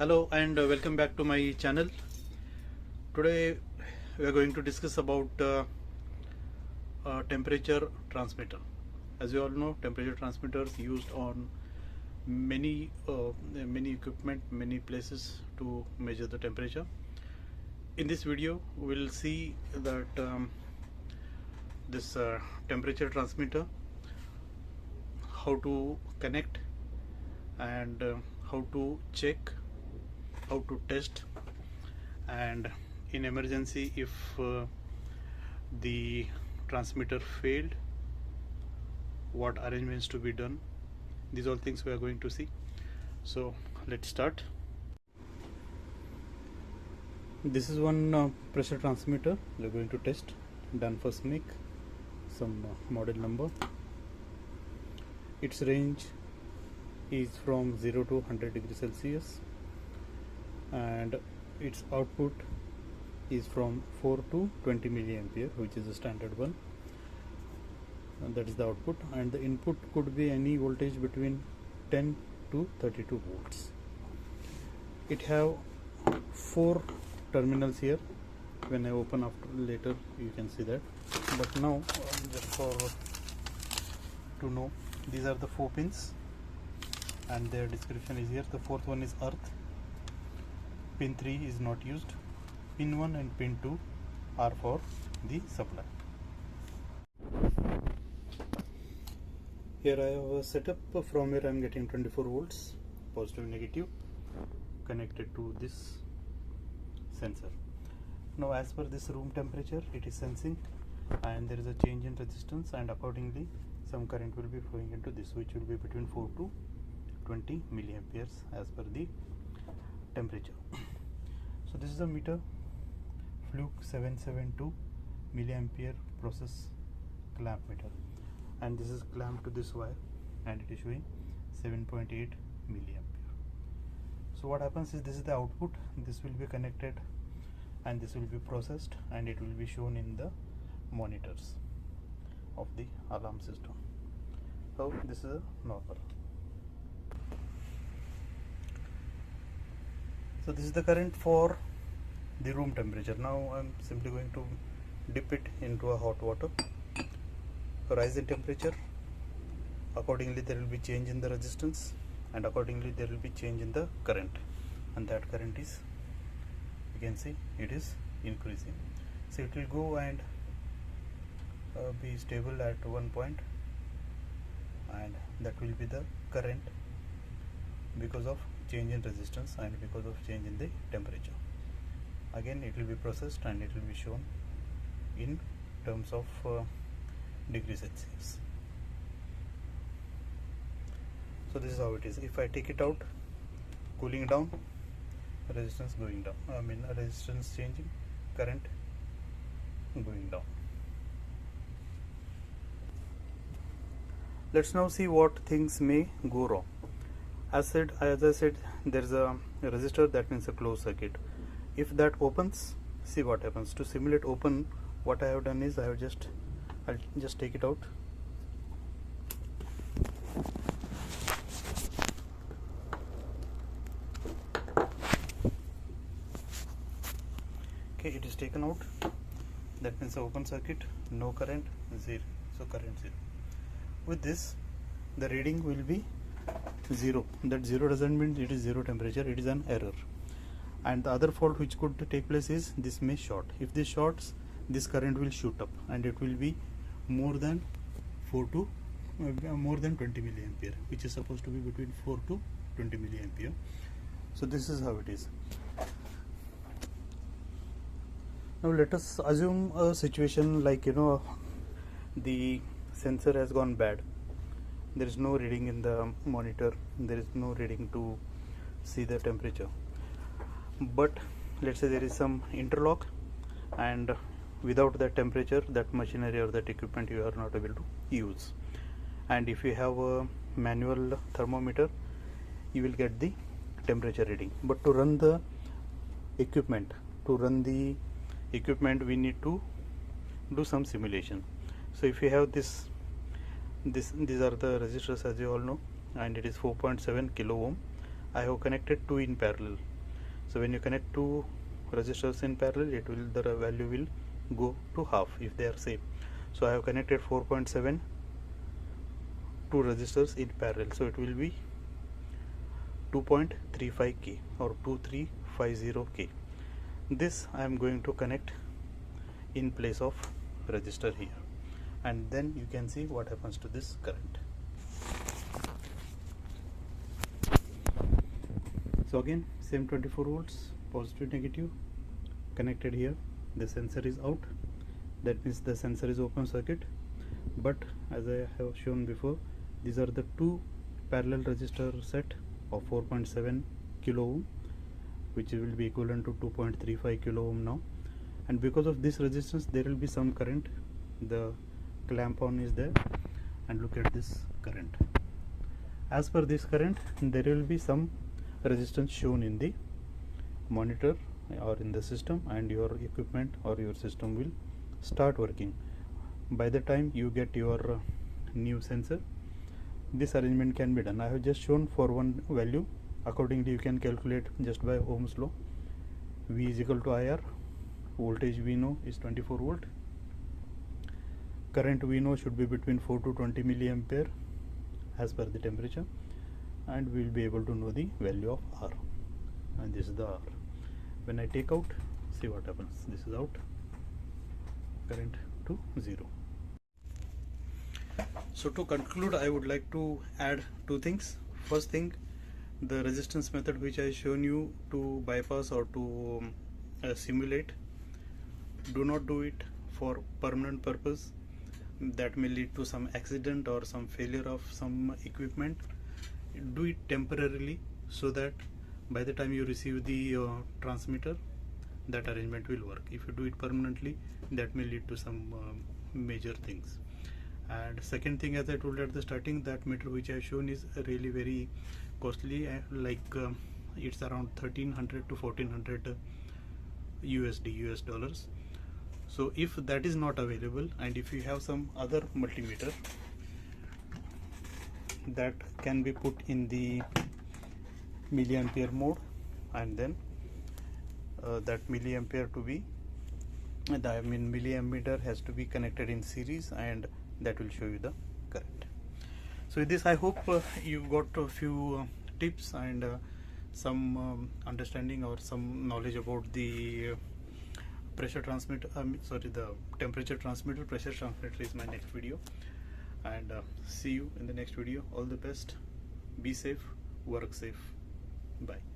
Hello and welcome back to my channel. Today we are going to discuss about temperature transmitter. As you all know, temperature transmitters used on many equipment, many places to measure the temperature. In this video we will see that this temperature transmitter, how to connect and how to check, how to test, and in emergency if the transmitter failed, what arrangements to be done. These all things we are going to see. So let's start. This is one pressure transmitter we are going to test. Danfoss make, some model number. Its range is from 0 to 100 degrees Celsius and its output is from 4 to 20 milliampere, which is a standard one, and that is the output, and the input could be any voltage between 10 to 32 volts. It have 4 terminals here. When I open after later you can see that, but now just for to know, these are the 4 pins and their description is here. The 4th one is earth, pin 3 is not used, pin 1 and pin 2 are for the supply. Here I have a setup. From here I am getting 24 volts positive negative connected to this sensor. Now as per this room temperature it is sensing, and there is a change in resistance, and accordingly some current will be flowing into this, which will be between 4 to 20 milliamperes as per the temperature. So this is a meter, Fluke 772 milliampere process clamp meter, and this is clamped to this wire and it is showing 7.8 milliampere. So what happens is, this is the output, this will be connected and this will be processed and it will be shown in the monitors of the alarm system. So this is a normal. So this is the current for the room temperature. Now I am simply going to dip it into a hot water. Rise in temperature, accordingly there will be change in the resistance, and accordingly there will be change in the current, and that current is, you can see it is increasing. So it will go and be stable at one point, and that will be the current because of change in resistance and because of change in the temperature. Again it will be processed and it will be shown in terms of degrees Celsius. So this is how it is. If I take it out, cooling down, resistance going down, resistance changing, current going down. Let's now see what things may go wrong. As I said, there is a resistor, that means a closed circuit. If that opens, see what happens. To simulate open, what I have done is I'll just take it out. Okay, it is taken out. That means the open circuit, no current, 0. So current 0. With this, the reading will be 0. That 0 doesn't mean it is 0 temperature, it is an error. And the other fault which could take place is this may short. If this shorts, this current will shoot up and it will be more than 20 milliampere, which is supposed to be between 4 to 20 milliampere. So this is how it is. Now let us assume a situation like, the sensor has gone bad. There is no reading in the monitor, there is no reading to see the temperature, but let's say there is some interlock, and without that temperature, that machinery or that equipment you are not able to use. And if you have a manual thermometer, you will get the temperature reading, but to run the equipment, we need to do some simulation. So if you have these are the resistors, as you all know, and it is 4.7 kilo ohm. I have connected two in parallel. So when you connect two resistors in parallel, the value will go to half if they are same. So I have connected 4.7 two resistors in parallel, so it will be 2.35k or 2350k. This I am going to connect in place of resistor here, and then you can see what happens to this current. So again, same 24 volts, positive negative connected here. The sensor is out, that means the sensor is open circuit. But as I have shown before, these are the two parallel resistor set of 4.7 kilo ohm, which will be equivalent to 2.35 kilo ohm now. And because of this resistance, there will be some current. The clamp on is there, and look at this current. As per this current, there will be some resistance shown in the monitor or in the system, and your equipment or your system will start working. By the time you get your new sensor, this arrangement can be done. I have just shown for one value. Accordingly, you can calculate just by Ohm's law. V is equal to IR. Voltage we know is 24 volt. Current we know should be between 4 to 20 milliampere as per the temperature, and we will be able to know the value of R, and this is the R. When I take out, see what happens. This is out, current to 0. So to conclude, I would like to add two things. First thing, the resistance method which I shown you to bypass or to simulate, do not do it for permanent purpose. That may lead to some accident or some failure of some equipment. Do it temporarily, so that by the time you receive the transmitter, that arrangement will work. If you do it permanently, that may lead to some major things. And second thing, as I told at the starting, that meter which I have shown is really very costly, it's around 1300 to 1400 US dollars. So if that is not available, and if you have some other multimeter that can be put in the milliampere mode, and then that milliampere to be milliammeter has to be connected in series, and that will show you the current. So with this, I hope you got a few tips and some understanding or some knowledge about the pressure transmitter, the temperature transmitter. Pressure transmitter is my next video, and see you in the next video. All the best, be safe, work safe, bye.